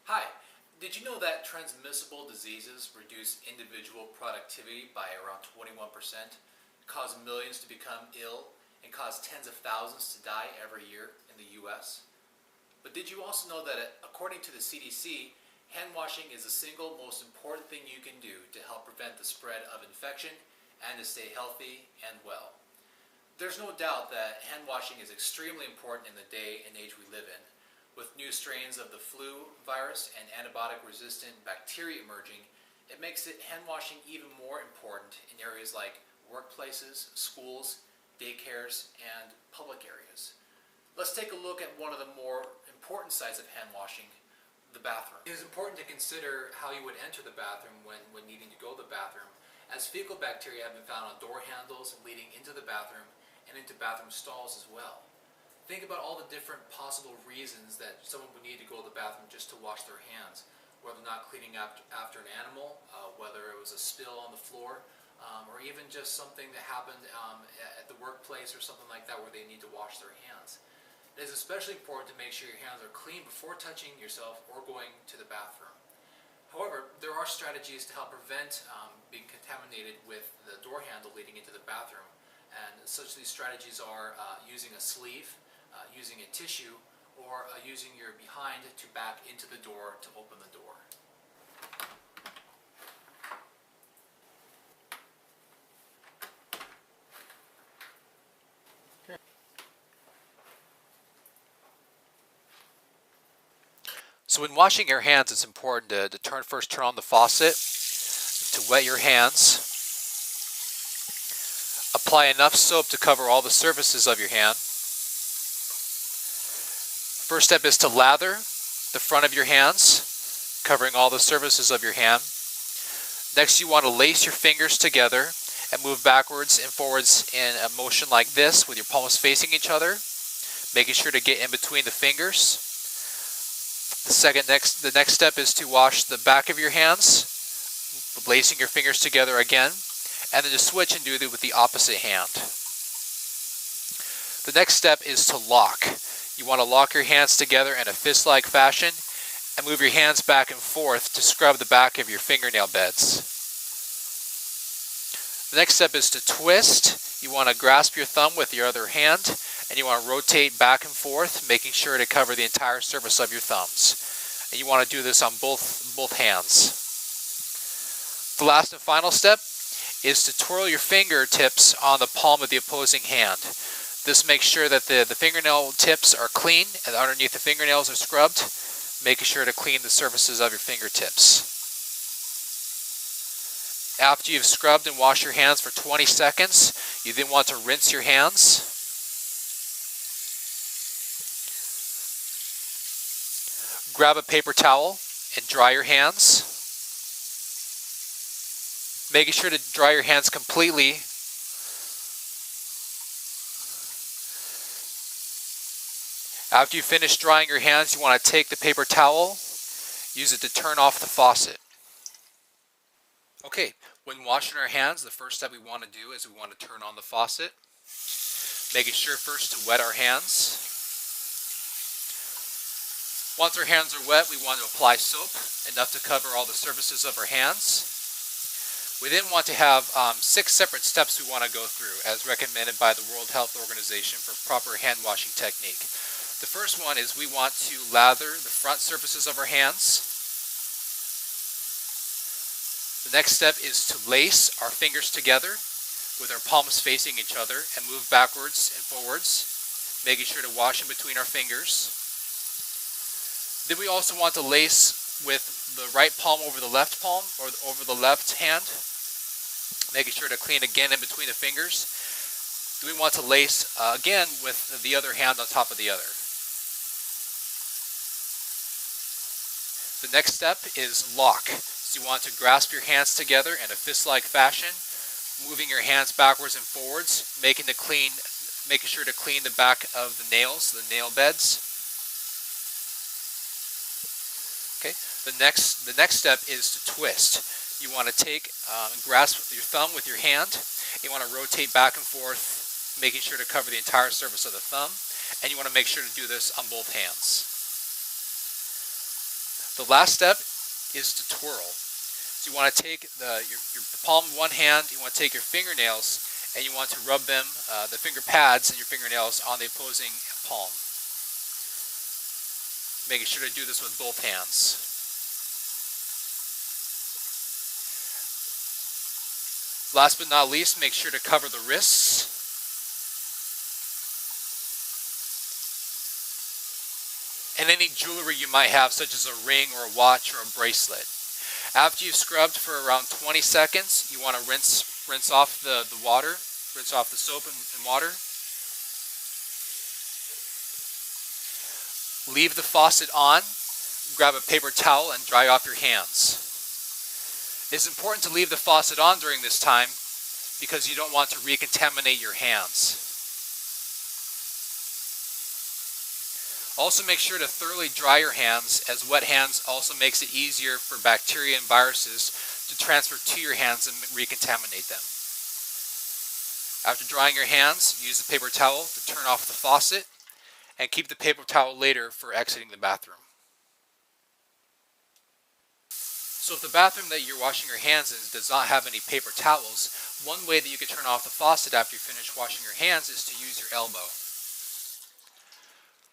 Hi, did you know that transmissible diseases reduce individual productivity by around 21%, cause millions to become ill, and cause tens of thousands to die every year in the US? But did you also know that according to the CDC, hand washing is the single most important thing you can do to help prevent the spread of infection and to stay healthy and well? There's no doubt that hand washing is extremely important in the day and age we live in. With new strains of the flu virus and antibiotic-resistant bacteria emerging, it makes hand washing even more important in areas like workplaces, schools, daycares, and public areas. Let's take a look at one of the more important sides of hand washing, the bathroom. It is important to consider how you would enter the bathroom when needing to go to the bathroom, as fecal bacteria have been found on door handles leading into the bathroom and into bathroom stalls as well. Think about all the different possible reasons that someone would need to go to the bathroom just to wash their hands, whether not cleaning up after an animal, whether it was a spill on the floor, or even just something that happened at the workplace or something like that where they need to wash their hands. It is especially important to make sure your hands are clean before touching yourself or going to the bathroom. However, there are strategies to help prevent being contaminated with the door handle leading into the bathroom. And such these strategies are using a sleeve, using a tissue, or using your behind to back into the door to open the door. So when washing your hands, it's important to first turn on the faucet, to wet your hands. Apply enough soap to cover all the surfaces of your hand. First step is to lather the front of your hands, covering all the surfaces of your hand. Next, you want to lace your fingers together and move backwards and forwards in a motion like this with your palms facing each other, making sure to get in between the fingers. The next step is to wash the back of your hands, lacing your fingers together again, and then to switch and do it with the opposite hand. The next step is to lock. You want to lock your hands together in a fist-like fashion and move your hands back and forth to scrub the back of your fingernail beds. The next step is to twist. You want to grasp your thumb with your other hand and you want to rotate back and forth, making sure to cover the entire surface of your thumbs. And you want to do this on both hands. The last and final step is to twirl your fingertips on the palm of the opposing hand. This makes sure that the fingernail tips are clean and underneath the fingernails are scrubbed, making sure to clean the surfaces of your fingertips. After you've scrubbed and washed your hands for 20 seconds, you then want to rinse your hands. Grab a paper towel and dry your hands. Making sure to dry your hands completely. After you finish drying your hands, you want to take the paper towel, use it to turn off the faucet. Okay, when washing our hands, the first step we want to do is we want to turn on the faucet, making sure first to wet our hands. Once our hands are wet, we want to apply soap, enough to cover all the surfaces of our hands. We then want to have 6 separate steps we want to go through, as recommended by the World Health Organization for proper hand washing technique. The first one is we want to lather the front surfaces of our hands. The next step is to lace our fingers together with our palms facing each other and move backwards and forwards, making sure to wash in between our fingers. Then we also want to lace with the right palm over the left palm or over the left hand, making sure to clean again in between the fingers. Then we want to lace again with the other hand on top of the other. The next step is lock. So you want to grasp your hands together in a fist-like fashion, moving your hands backwards and forwards, making sure to clean the back of the nails, the nail beds. Okay. The next step is to twist. You want to take and grasp your thumb with your hand. You want to rotate back and forth, making sure to cover the entire surface of the thumb. And you want to make sure to do this on both hands. The last step is to twirl. So you want to take your palm in one hand, you want to take your fingernails, and you want to rub them, the finger pads and your fingernails on the opposing palm. Making sure to do this with both hands. Last but not least, make sure to cover the wrists. And any jewelry you might have, such as a ring or a watch or a bracelet. After you've scrubbed for around 20 seconds, you want to rinse off the water, rinse off the soap and water. Leave the faucet on, grab a paper towel and dry off your hands. It's important to leave the faucet on during this time because you don't want to recontaminate your hands. Also make sure to thoroughly dry your hands, as wet hands also makes it easier for bacteria and viruses to transfer to your hands and recontaminate them. After drying your hands, use the paper towel to turn off the faucet and keep the paper towel later for exiting the bathroom. So if the bathroom that you're washing your hands in does not have any paper towels, one way that you can turn off the faucet after you finish washing your hands is to use your elbow.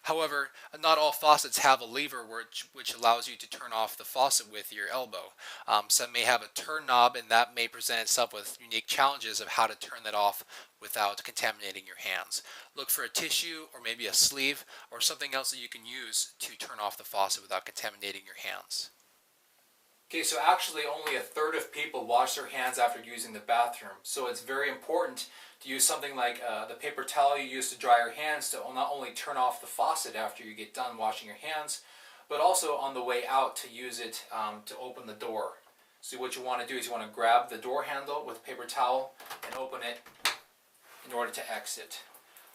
However, not all faucets have a lever which allows you to turn off the faucet with your elbow. Some may have a turn knob, and that may present itself with unique challenges of how to turn that off without contaminating your hands. Look for a tissue or maybe a sleeve or something else that you can use to turn off the faucet without contaminating your hands. Okay, so actually only a third of people wash their hands after using the bathroom. So it's very important to use something like the paper towel you use to dry your hands to not only turn off the faucet after you get done washing your hands, but also on the way out to use it to open the door. So what you want to do is you want to grab the door handle with a paper towel and open it in order to exit.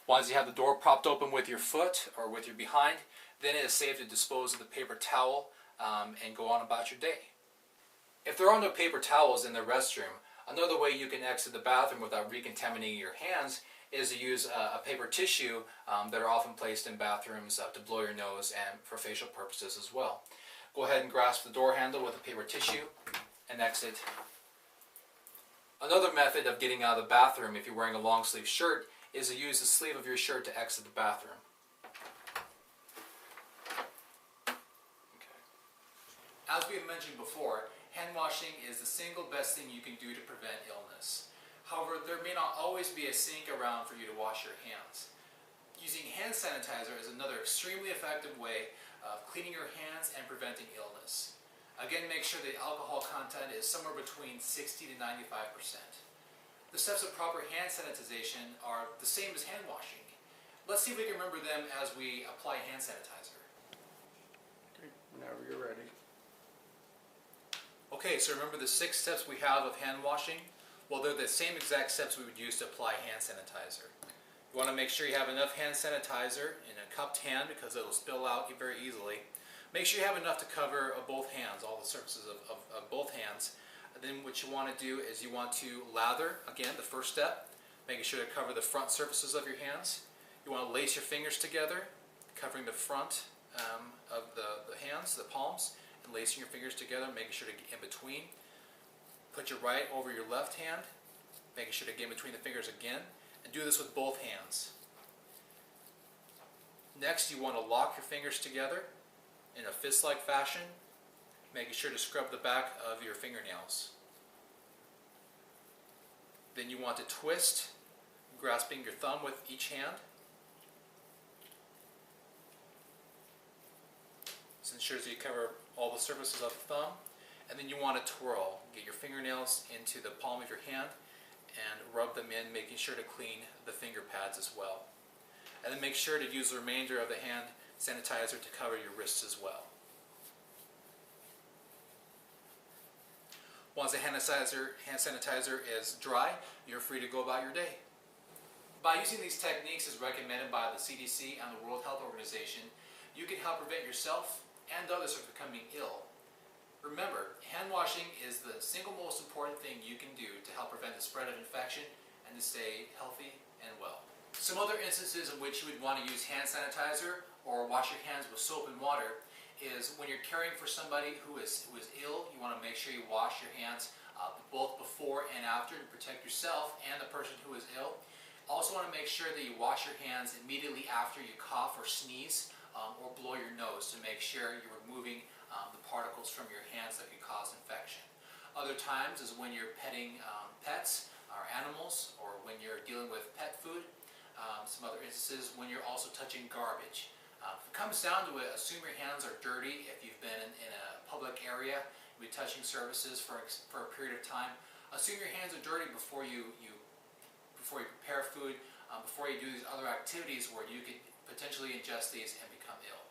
Once you have the door propped open with your foot or with your behind, then it is safe to dispose of the paper towel and go on about your day. If there are no paper towels in the restroom, another way you can exit the bathroom without recontaminating your hands is to use a paper tissue that are often placed in bathrooms to blow your nose and for facial purposes as well. Go ahead and grasp the door handle with a paper tissue and exit. Another method of getting out of the bathroom if you're wearing a long sleeve shirt is to use the sleeve of your shirt to exit the bathroom. As we have mentioned before, hand washing is the single best thing you can do to prevent illness. However, there may not always be a sink around for you to wash your hands. Using hand sanitizer is another extremely effective way of cleaning your hands and preventing illness. Again, make sure the alcohol content is somewhere between 60 to 95%. The steps of proper hand sanitization are the same as hand washing. Let's see if we can remember them as we apply hand sanitizer. Okay, whenever you're ready. Okay, so remember the 6 steps we have of hand washing? Well, they're the same exact steps we would use to apply hand sanitizer. You want to make sure you have enough hand sanitizer in a cupped hand because it'll spill out very easily. Make sure you have enough to cover both hands, all the surfaces of both hands. And then what you want to do is you want to lather, again, the first step, making sure to cover the front surfaces of your hands. You want to lace your fingers together, covering the front of the hands, the palms, and lacing your fingers together, making sure to get in between. Put your right over your left hand, making sure to get in between the fingers again, and do this with both hands. Next, you want to lock your fingers together in a fist-like fashion, making sure to scrub the back of your fingernails. Then you want to twist, grasping your thumb with each hand. This ensures that you cover all the surfaces of the thumb. And then you want to twirl. Get your fingernails into the palm of your hand and rub them in, making sure to clean the finger pads as well. And then make sure to use the remainder of the hand sanitizer to cover your wrists as well. Once the hand sanitizer is dry, you're free to go about your day. By using these techniques as recommended by the CDC and the World Health Organization, you can help prevent yourself and others from becoming ill. Remember, hand washing is the single most important thing you can do to help prevent the spread of infection and to stay healthy and well. Some other instances in which you would want to use hand sanitizer or wash your hands with soap and water is when you're caring for somebody who is ill, you want to make sure you wash your hands both before and after to protect yourself and the person who is ill. Also want to make sure that you wash your hands immediately after you cough or sneeze or blow your nose to make sure you're removing the particles from your hands that could cause infection. Other times is when you're petting pets or animals, or when you're dealing with pet food. Some other instances when you're also touching garbage. If it comes down to it, assume your hands are dirty. If you've been in a public area, you'll be touching surfaces for a period of time. Assume your hands are dirty before you prepare food, before you do these other activities where you could potentially ingest these and become ill.